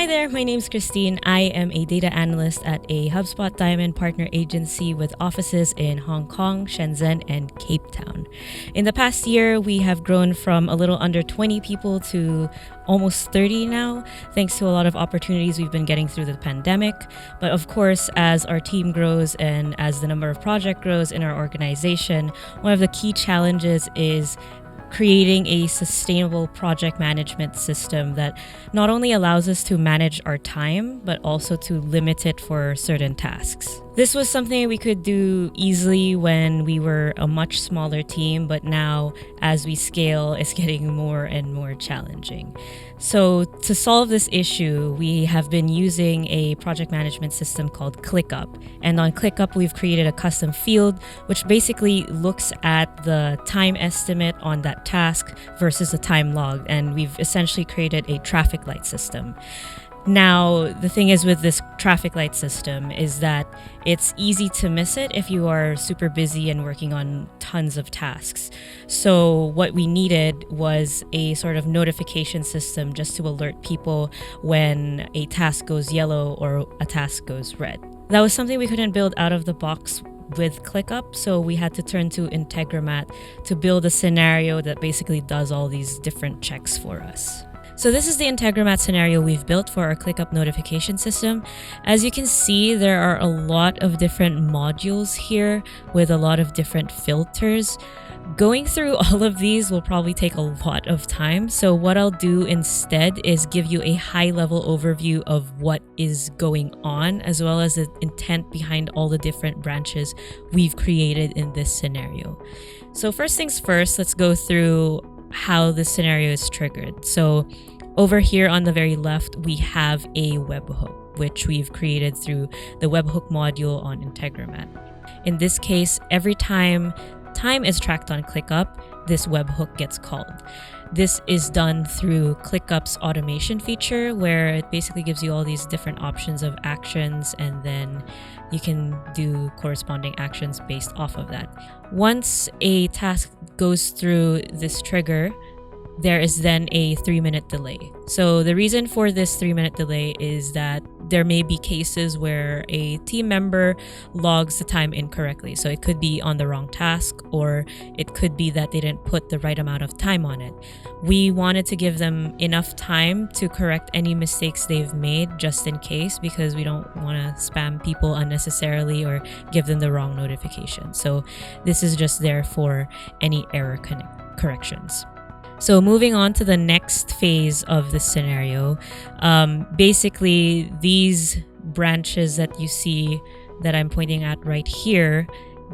Hi there, my name's Kristeen. I am a data analyst at a HubSpot Diamond partner agency with offices in Hong Kong, Shenzhen, and Cape Town. In the past year, we have grown from a little under 20 people to almost 30 now, thanks to a lot of opportunities we've been getting through the pandemic. But of course, as our team grows and as the number of projects grows in our organization, one of the key challenges is creating a sustainable project management system that not only allows us to manage our time, but also to limit it for certain tasks. This was something we could do easily when we were a much smaller team, but now as we scale, it's getting more and more challenging. So to solve this issue, we have been using a project management system called ClickUp. And on ClickUp, we've created a custom field, which basically looks at the time estimate on that task versus the time logged. And we've essentially created a traffic light system. Now, the thing is with this traffic light system is that it's easy to miss it if you are super busy and working on tons of tasks. So what we needed was a sort of notification system just to alert people when a task goes yellow or a task goes red. That was something we couldn't build out of the box with ClickUp, so we had to turn to Integromat to build a scenario that basically does all these different checks for us. So this is the Integromat scenario we've built for our ClickUp notification system. As you can see, there are a lot of different modules here with a lot of different filters. Going through all of these will probably take a lot of time. So what I'll do instead is give you a high-level overview of what is going on, as well as the intent behind all the different branches we've created in this scenario. So first things first, let's go through how this scenario is triggered. So over here on the very left, we have a webhook, which we've created through the webhook module on Integromat. In this case, every time is tracked on ClickUp, this webhook gets called. This is done through ClickUp's automation feature, where it basically gives you all these different options of actions, and then you can do corresponding actions based off of that. Once a task goes through this trigger, there is then a 3-minute delay. So the reason for this 3-minute delay is that there may be cases where a team member logs the time incorrectly. So it could be on the wrong task, or it could be that they didn't put the right amount of time on it. We wanted to give them enough time to correct any mistakes they've made just in case, because we don't want to spam people unnecessarily or give them the wrong notification. So this is just there for any error corrections. So moving on to the next phase of the scenario, basically these branches that you see that I'm pointing at right here,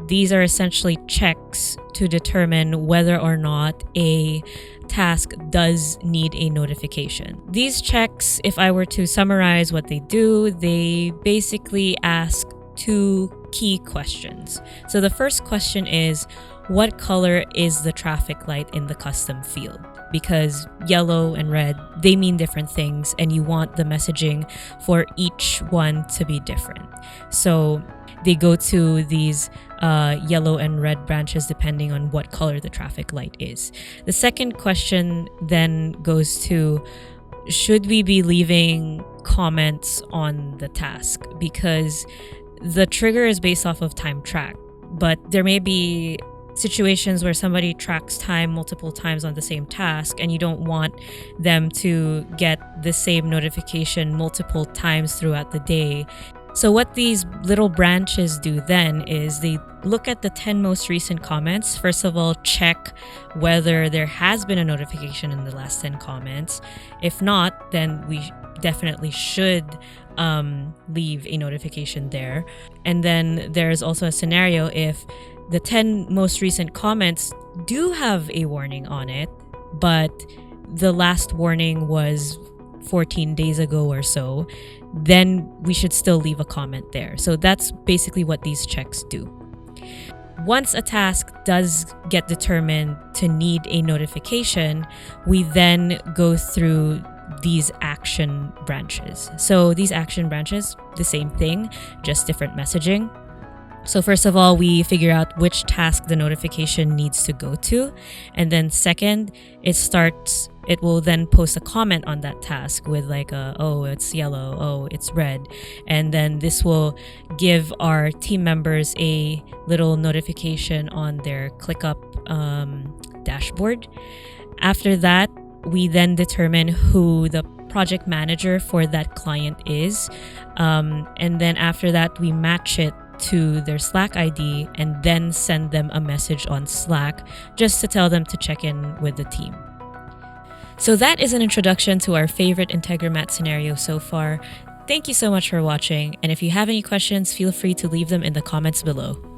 these are essentially checks to determine whether or not a task does need a notification. These checks, if I were to summarize what they do, they basically ask two key questions. So the first question is, what color is the traffic light in the custom field? Because yellow and red, they mean different things, and you want the messaging for each one to be different. So they go to these yellow and red branches depending on what color the traffic light is. The second question then goes to, should we be leaving comments on the task? Because the trigger is based off of time track, but there may be situations where somebody tracks time multiple times on the same task, and you don't want them to get the same notification multiple times throughout the day. So what these little branches do then is they look at the 10 most recent comments. First of all, check whether there has been a notification in the last 10 comments. If not, then we definitely should leave a notification there. And then there's also a scenario if the 10 most recent comments do have a warning on it, but the last warning was 14 days ago or so, then we should still leave a comment there. So that's basically what these checks do. Once a task does get determined to need a notification, we then go through these action branches. So these action branches, the same thing, just different messaging. So first of all, we figure out which task the notification needs to go to. And then second, it will then post a comment on that task with like oh, it's yellow, oh, it's red. And then this will give our team members a little notification on their ClickUp dashboard. After that, we then determine who the project manager for that client is. And then after that, we match it to their Slack ID and then send them a message on Slack just to tell them to check in with the team. So that is an introduction to our favorite Integromat scenario so far. Thank you so much for watching, and if you have any questions, feel free to leave them in the comments below.